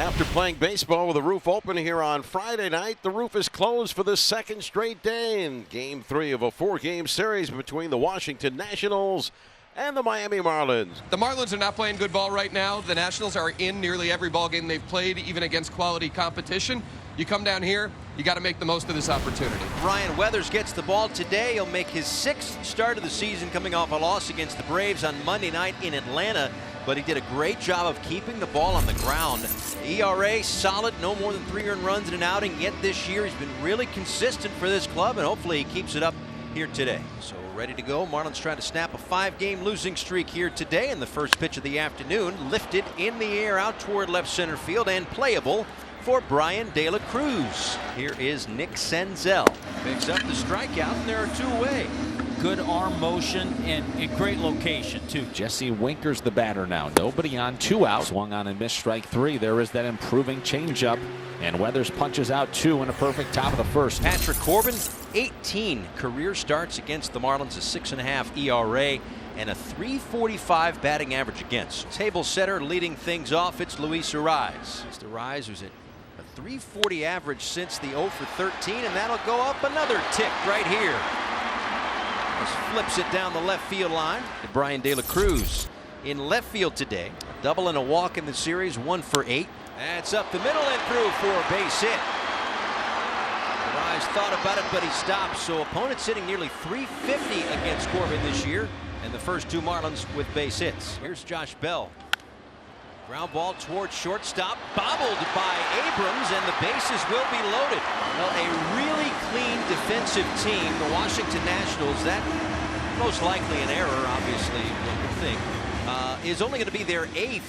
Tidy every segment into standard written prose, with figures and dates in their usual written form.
After playing baseball with the roof open here on Friday night, the roof is closed for the second straight day in Game 3 of a 4-game series between the Washington Nationals and the Miami Marlins. The Marlins are not playing good ball right now. The Nationals are in nearly every ball game they've played, even against quality competition. You come down here, you got to make the most of this opportunity. Ryan Weathers gets the ball today. He'll make his 6th start of the season, coming off a loss against the Braves on Monday night in Atlanta. But he did a great job of keeping the ball on the ground. ERA solid, no more than 3 earned runs in an outing yet this year. He's been really consistent for this club, and hopefully he keeps it up here today. So we're ready to go. Marlins trying to snap a 5-game losing streak here today, and the first pitch of the afternoon lifted in the air out toward left center field and playable for Brian De La Cruz. Here is Nick Senzel. Picks up the strikeout, and there are 2 away. Good arm motion and a great location, too. Jesse Winker's the batter now. Nobody on, 2 out. Swung on and missed strike 3. There is that improving changeup. And Weathers punches out 2 in a perfect top of the first. Patrick Corbin, 18 career starts against the Marlins, a 6.5 ERA and a .345 batting average against. Table setter leading things off, it's Luis Arraez. Mr. Arraez, who's at a .340 average since the 0 for 13, and that'll go up another tick right here. Just flips it down the left field line. Brian De La Cruz in left field today. A double and a walk in the series, 1 for 8. That's up the middle and through for a base hit. Arraez thought about it, but he stopped. So opponents hitting nearly .350 against Corbin this year, and the first 2 Marlins with base hits. Here's Josh Bell. Ground ball towards shortstop, bobbled by Abrams, and the bases will be loaded. Well, a really clean defensive team, the Washington Nationals. That most likely an error, obviously, one would think, is only going to be their 8th.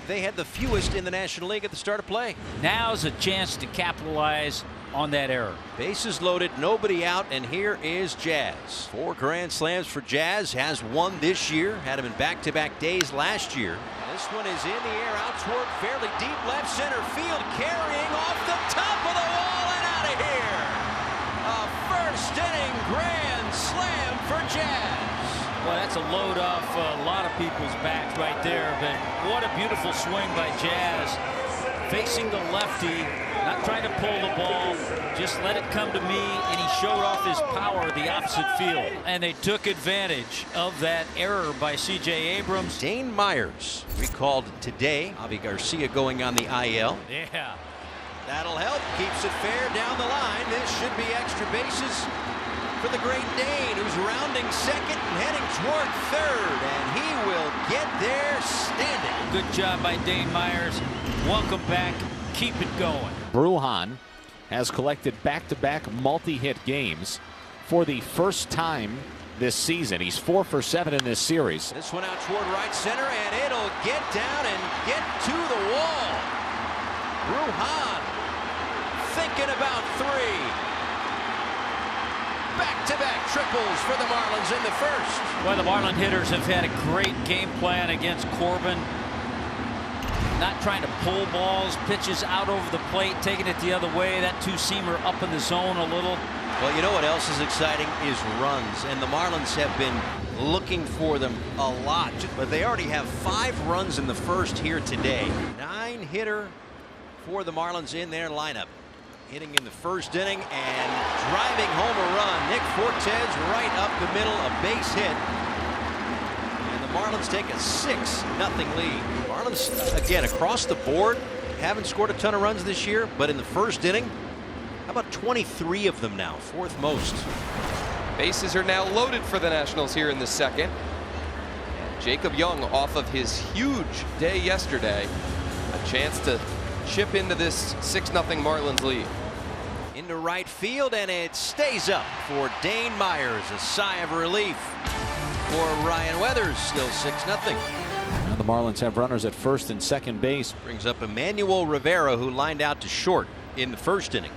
They had the fewest in the National League at the start of play. Now's a chance to capitalize on that error. Bases loaded, nobody out, and here is Jazz. 4 grand slams for Jazz, has 1 this year, had him in back-to-back days last year. This one is in the air out toward fairly deep left center field, carrying off the top of the wall and out of here. A first inning grand slam for Jazz. Well, that's a load off a lot of people's backs right there, but what a beautiful swing by Jazz. Facing the lefty, not trying to pull the ball, just let it come to me, and he showed off his power the opposite field. And they took advantage of that error by C.J. Abrams. Dane Myers recalled today. Javi Garcia going on the IL. Yeah. That'll help. Keeps it fair down the line. This should be extra bases for the great Dane, who's rounding second and heading toward third, and he will get there standing. Good job by Dane Myers. Welcome back. Keep it going. Brujan has collected back-to-back multi-hit games for the first time this season. He's 4 for 7 in this series. This one out toward right center, and it'll get down and get to the wall. Brujan thinking about 3. Back-to-back triples for the Marlins in the first. Well, the Marlin hitters have had a great game plan against Corbin. Not trying to pull balls, pitches out over the plate, taking it the other way. That 2-seamer up in the zone a little. Well, you know what else is exciting is runs, and the Marlins have been looking for them a lot, but they already have 5 runs in the first here today. 9-hitter for the Marlins in their lineup. Hitting in the first inning and driving home a run. Nick Fortes right up the middle, a base hit. And the Marlins take a 6-0 lead. Marlins, again, across the board, haven't scored a ton of runs this year, but in the first inning, how about 23 of them now, 4th most. Bases are now loaded for the Nationals here in the second. Jacob Young, off of his huge day yesterday, a chance to chip into this 6-0 Marlins lead. Into right field, and it stays up for Dane Myers. A sigh of relief for Ryan Weathers. Still 6-0. Now the Marlins have runners at first and second base. Brings up Emmanuel Rivera, who lined out to short in the first inning.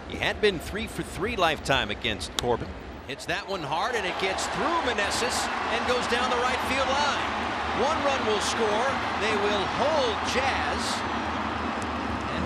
He had been 3 for 3 lifetime against Corbin. Hits that one hard, and it gets through Meneses and goes down the right field line. 1 run will score. They will hold Jazz.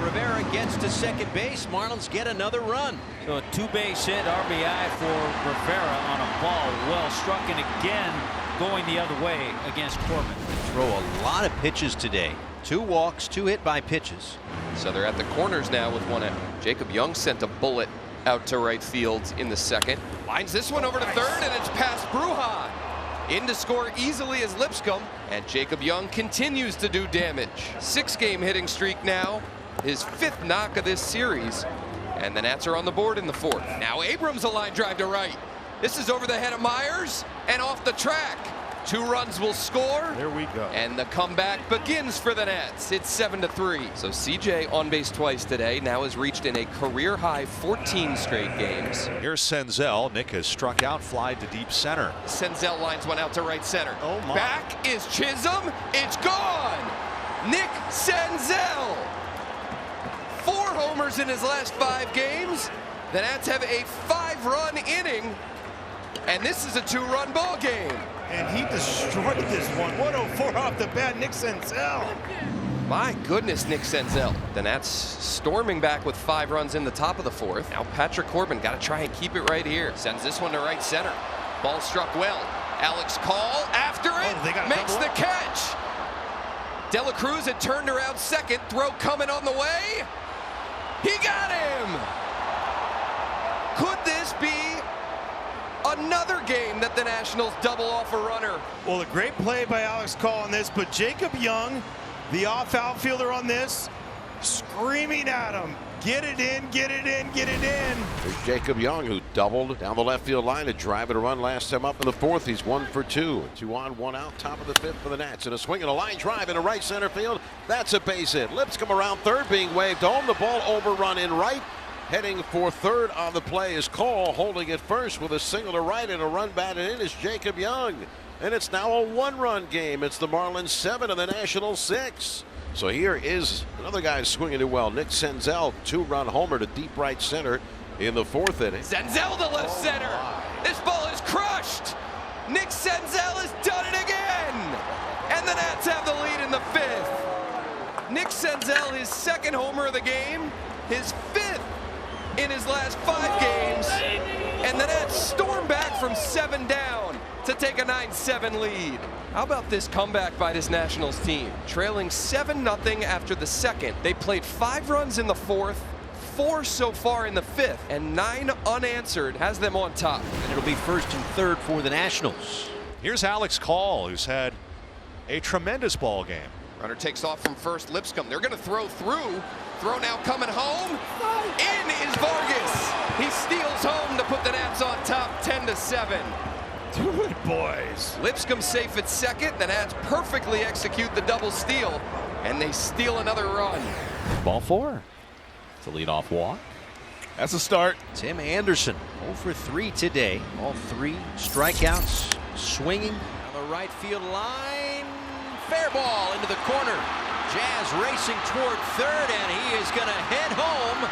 Rivera gets to second base. Marlins get another run. So a 2-base hit, RBI for Rivera on a ball well struck, and again going the other way against Corbin. throw a lot of pitches today. 2 walks, 2 hit by pitches. So they're at the corners now with 1 out. Jacob Young sent a bullet out to right field in the second. Lines this one over to third, and it's past Brujan. In to score easily is Lipscomb, and Jacob Young continues to do damage. 6-game hitting streak now, his 5th knock of this series, and the Nats are on the board in the 4th. Now Abrams a line drive to right. This is over the head of Myers and off the track. 2 runs will score. There we go. And the comeback begins for the Nats. It's 7-3. So CJ on base twice today. Now has reached in a career high 14 straight games. Here's Senzel. Nick has struck out, fly to deep center. Senzel lines one out to right center. Oh my. Back is Chisholm. It's gone. Nick Senzel. 4 homers in his last 5 games. The Nats have a 5-run inning. And this is a 2-run ball game. And he destroyed this one. 104 off the bat, Nick Senzel. My goodness, Nick Senzel. The Nats storming back with 5 runs in the top of the 4th. Now Patrick Corbin got to try and keep it right here. Sends this one to right center. Ball struck well. Alex Call after it, makes the catch. De La Cruz had turned around second. Throw coming on the way. He got him. Could this be another game that the Nationals double off a runner? Well, a great play by Alex Call on this, but Jacob Young, the off outfielder on this, screaming at him. Get it in, get it in, get it in. There's Jacob Young, who doubled down the left field line to drive it a run last time up in the 4th. He's 1 for 2. 2 on, 1 out, top of the 5th for the Nats. And a swing and a line drive into right center field. That's a base hit. Lipscomb around third, being waved home. The ball overrun in right. Heading for third on the play is Cole. Holding it first with a single to right and a run batted in is Jacob Young. And it's now a 1-run game. It's the Marlins 7 and the Nationals 6. So here is another guy swinging it well. Nick Senzel, 2-run homer to deep right center in the 4th inning. Senzel to left center. This ball is crushed. Nick Senzel has done it again. And the Nats have the lead in the 5th. Nick Senzel, his 2nd homer of the game, his 5th in his last 5 games, and the Nats storm back from 7 down to take a 9-7 lead. How about this comeback by this Nationals team? Trailing 7-0 after the 2nd. They played 5 runs in the 4th, 4 so far in the 5th, and 9 unanswered has them on top. And it'll be 1st and 3rd for the Nationals. Here's Alex Call, who's had a tremendous ball game. Runner takes off from first. Lipscomb. They're going to throw through. Throw now coming home. In is Vargas. He steals home to put the Nats on top 10-7. Do it, boys. Lipscomb safe at second. The Nats perfectly execute the double steal, and they steal another run. Ball 4. It's a leadoff walk. That's a start. Tim Anderson 0 for 3 today. All 3 strikeouts. Swinging on the right field line. Fair ball into the corner. Jazz racing toward third, and he is going to head home.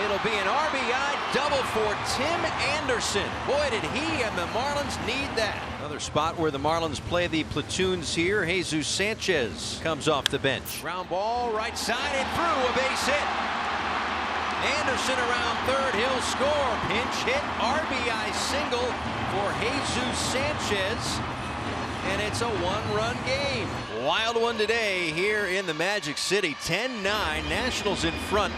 It'll be an RBI double for Tim Anderson. Boy, did he and the Marlins need that. Another spot where the Marlins play the platoons here. Jesus Sanchez comes off the bench. Ground ball, right side and through, a base hit. Anderson around third, he'll score. Pinch hit, RBI single for Jesus Sanchez. And it's a 1-run game. Wild one today here in the Magic City. 10-9, Nationals in front.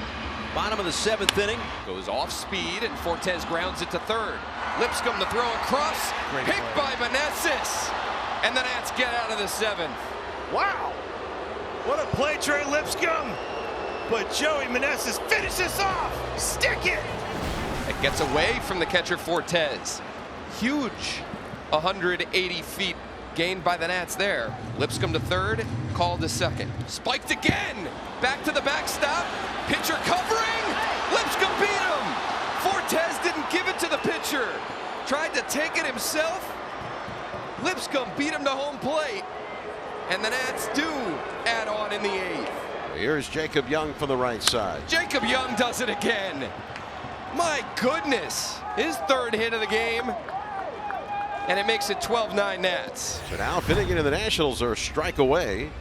Bottom of the 7th inning. Goes off speed, and Fortes grounds it to third. Lipscomb to throw across. Picked by Meneses. And the Nats get out of the 7th. Wow. What a play, Trey Lipscomb. But Joey Meneses finishes off. Stick it. It gets away from the catcher Fortes. Huge 180 feet gained by the Nats there. Lipscomb to third, called to second. Spiked again. Back to the backstop. Pitcher covering. Lipscomb beat him. Fortes didn't give it to the pitcher. Tried to take it himself. Lipscomb beat him to home plate. And the Nats do add on in the 8th. Here's Jacob Young from the right side. Jacob Young does it again. My goodness. His 3rd hit of the game. And it makes it 12-9 Nats. So now Finnegan and the Nationals are a strike away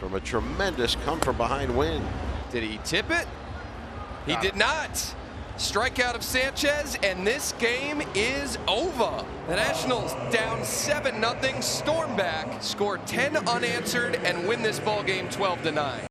from a tremendous come-from-behind win. Did he tip it? He did not. Strikeout of Sanchez, and this game is over. The Nationals down 7-0, storm back, score 10 unanswered, and win this ball game 12-9.